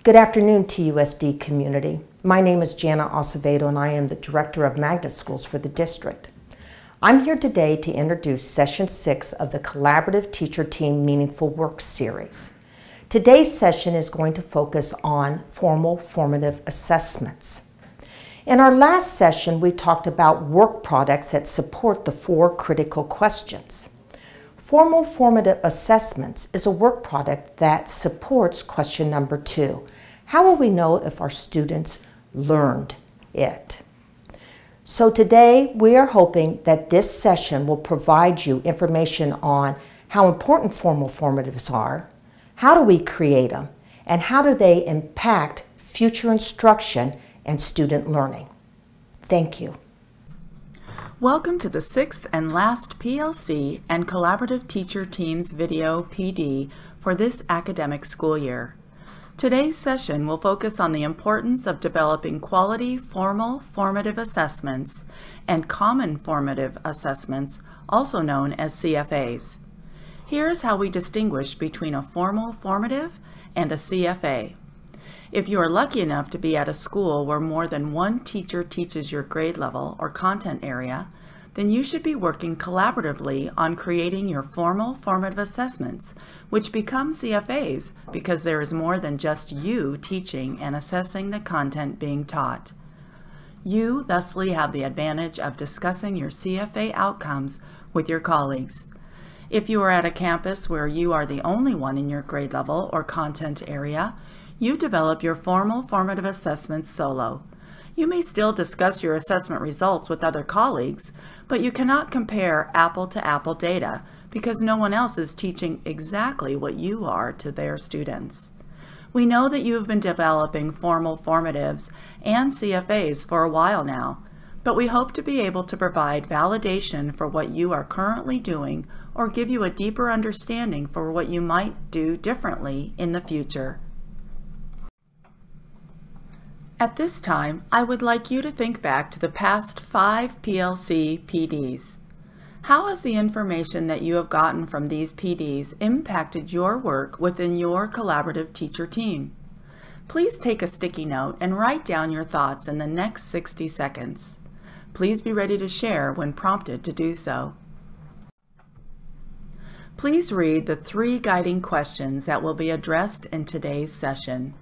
Good afternoon, TUSD community. My name is Jana Acevedo and I am the Director of Magnet Schools for the district. I'm here today to introduce Session 6 of the Collaborative Teacher Team Meaningful Work Series. Today's session is going to focus on formal formative assessments. In our last session, we talked about work products that support the 4 critical questions. Formal formative assessments is a work product that supports question number 2. How will we know if our students learned it? So today we are hoping that this session will provide you information on how important formal formatives are, how do we create them, and how do they impact future instruction and student learning. Thank you. Welcome to the 6th and last PLC and Collaborative Teacher Teams video PD for this academic school year. Today's session will focus on the importance of developing quality formal formative assessments and common formative assessments, also known as CFAs. Here's how we distinguish between a formal formative and a CFA. If you are lucky enough to be at a school where more than one teacher teaches your grade level or content area, then you should be working collaboratively on creating your formal formative assessments, which become CFAs because there is more than just you teaching and assessing the content being taught. You thusly have the advantage of discussing your CFA outcomes with your colleagues. If you are at a campus where you are the only one in your grade level or content area, you develop your formal formative assessments solo. You may still discuss your assessment results with other colleagues, but you cannot compare apple-to-apple data because no one else is teaching exactly what you are to their students. We know that you have been developing formal formatives and CFAs for a while now, but we hope to be able to provide validation for what you are currently doing or give you a deeper understanding for what you might do differently in the future. At this time, I would like you to think back to the past 5 PLC PDs. How has the information that you have gotten from these PDs impacted your work within your collaborative teacher team? Please take a sticky note and write down your thoughts in the next 60 seconds. Please be ready to share when prompted to do so. Please read the 3 guiding questions that will be addressed in today's session.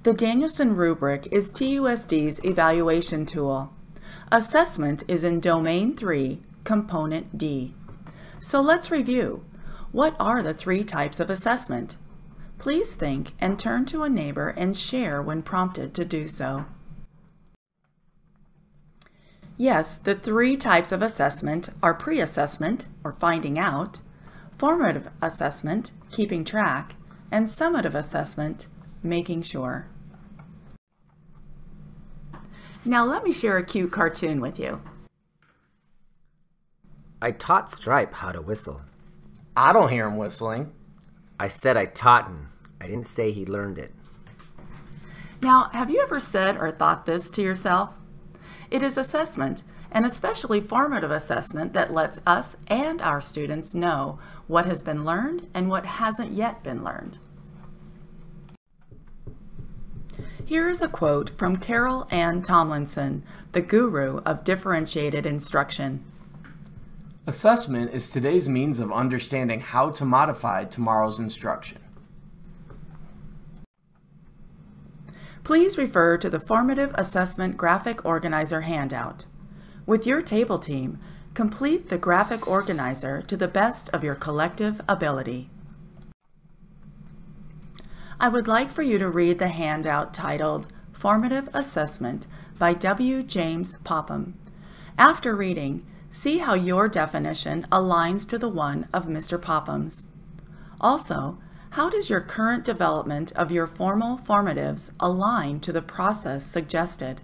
The Danielson rubric is TUSD's evaluation tool. Assessment is in Domain 3, Component D. So let's review. What are the 3 types of assessment? Please think and turn to a neighbor and share when prompted to do so. Yes, the 3 types of assessment are pre-assessment, or finding out, formative assessment, keeping track, and summative assessment, making sure. Now let me share a cute cartoon with you. I taught Stripe how to whistle. I don't hear him whistling. I said I taught him. I didn't say he learned it. Now, have you ever said or thought this to yourself? It is assessment, and especially formative assessment, that lets us and our students know what has been learned and what hasn't yet been learned. Here is a quote from Carol Ann Tomlinson, the guru of differentiated instruction. Assessment is today's means of understanding how to modify tomorrow's instruction. Please refer to the Formative Assessment Graphic Organizer handout. With your table team, complete the graphic organizer to the best of your collective ability. I would like for you to read the handout titled Formative Assessment by W. James Popham. After reading, see how your definition aligns to the one of Mr. Popham's. Also, how does your current development of your formal formatives align to the process suggested?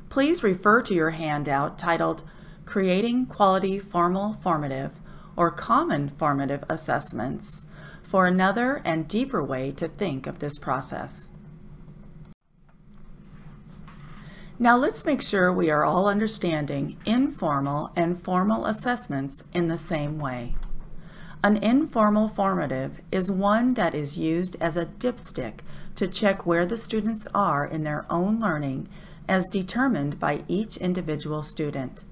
Please refer to your handout titled Creating Quality Formal Formative or Common Formative Assessments for another and deeper way to think of this process. Now let's make sure we are all understanding informal and formal assessments in the same way. An informal formative is one that is used as a dipstick to check where the students are in their own learning as determined by each individual student.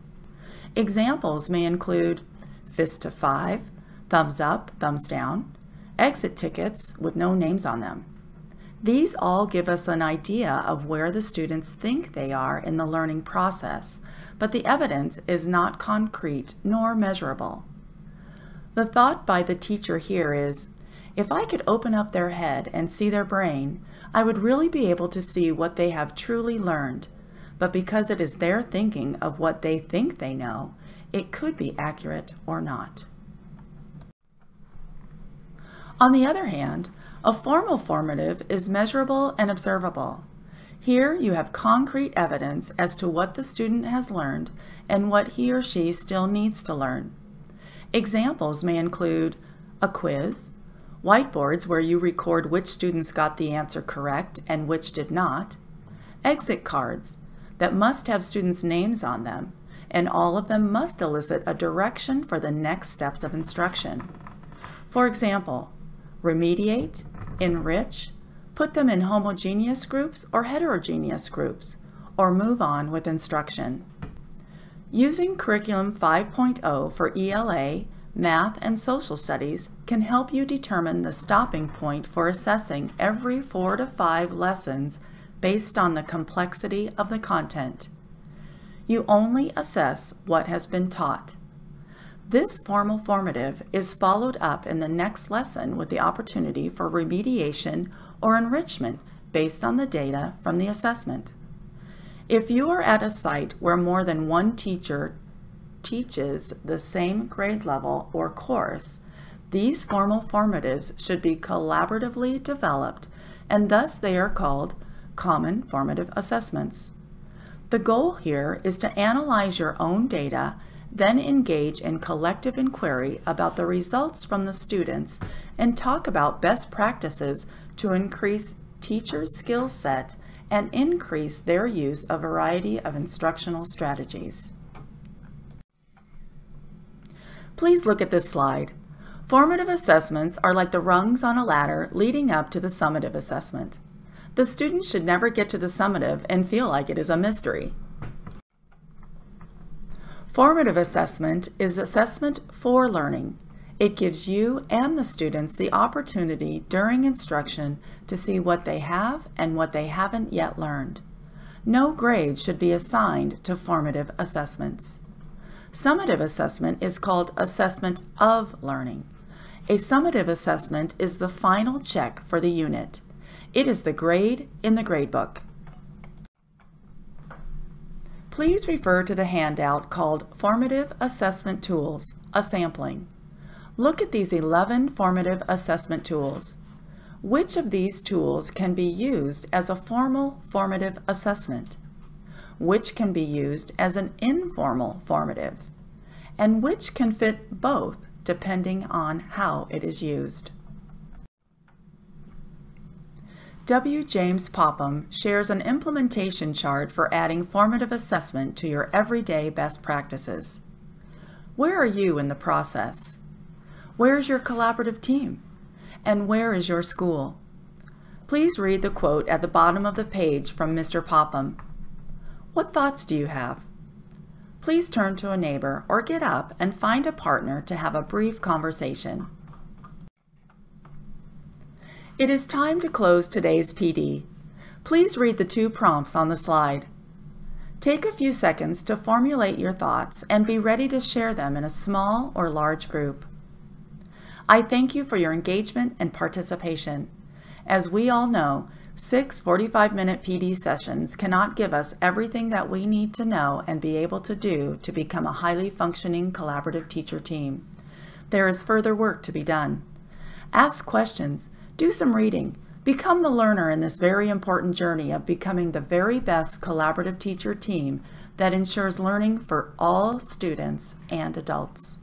Examples may include fist to 5, thumbs up, thumbs down, exit tickets with no names on them. These all give us an idea of where the students think they are in the learning process, but the evidence is not concrete nor measurable. The thought by the teacher here is, if I could open up their head and see their brain, I would really be able to see what they have truly learned. But because it is their thinking of what they think they know, it could be accurate or not. On the other hand, a formal formative is measurable and observable. Here you have concrete evidence as to what the student has learned and what he or she still needs to learn. Examples may include a quiz, whiteboards where you record which students got the answer correct and which did not, exit cards that must have students' names on them, and all of them must elicit a direction for the next steps of instruction. For example, remediate, enrich, put them in homogeneous groups or heterogeneous groups, or move on with instruction. Using Curriculum 5.0 for ELA, Math, and Social Studies can help you determine the stopping point for assessing every 4 to 5 lessons based on the complexity of the content. You only assess what has been taught. This formal formative is followed up in the next lesson with the opportunity for remediation or enrichment based on the data from the assessment. If you are at a site where more than one teacher teaches the same grade level or course, these formal formatives should be collaboratively developed, and thus they are called common formative assessments. The goal here is to analyze your own data, then engage in collective inquiry about the results from the students and talk about best practices to increase teachers' skill set and increase their use of a variety of instructional strategies. Please look at this slide. Formative assessments are like the rungs on a ladder leading up to the summative assessment. The student should never get to the summative and feel like it is a mystery. Formative assessment is assessment for learning. It gives you and the students the opportunity during instruction to see what they have and what they haven't yet learned. No grade should be assigned to formative assessments. Summative assessment is called assessment of learning. A summative assessment is the final check for the unit. It is the grade in the gradebook. Please refer to the handout called Formative Assessment Tools, a sampling. Look at these 11 formative assessment tools. Which of these tools can be used as a formal formative assessment? Which can be used as an informal formative? And which can fit both depending on how it is used? W. James Popham shares an implementation chart for adding formative assessment to your everyday best practices. Where are you in the process? Where is your collaborative team? And where is your school? Please read the quote at the bottom of the page from Mr. Popham. What thoughts do you have? Please turn to a neighbor or get up and find a partner to have a brief conversation. It is time to close today's PD. Please read the 2 prompts on the slide. Take a few seconds to formulate your thoughts and be ready to share them in a small or large group. I thank you for your engagement and participation. As we all know, 6 45-minute PD sessions cannot give us everything that we need to know and be able to do to become a highly functioning collaborative teacher team. There is further work to be done. Ask questions, do some reading, become the learner in this very important journey of becoming the very best collaborative teacher team that ensures learning for all students and adults.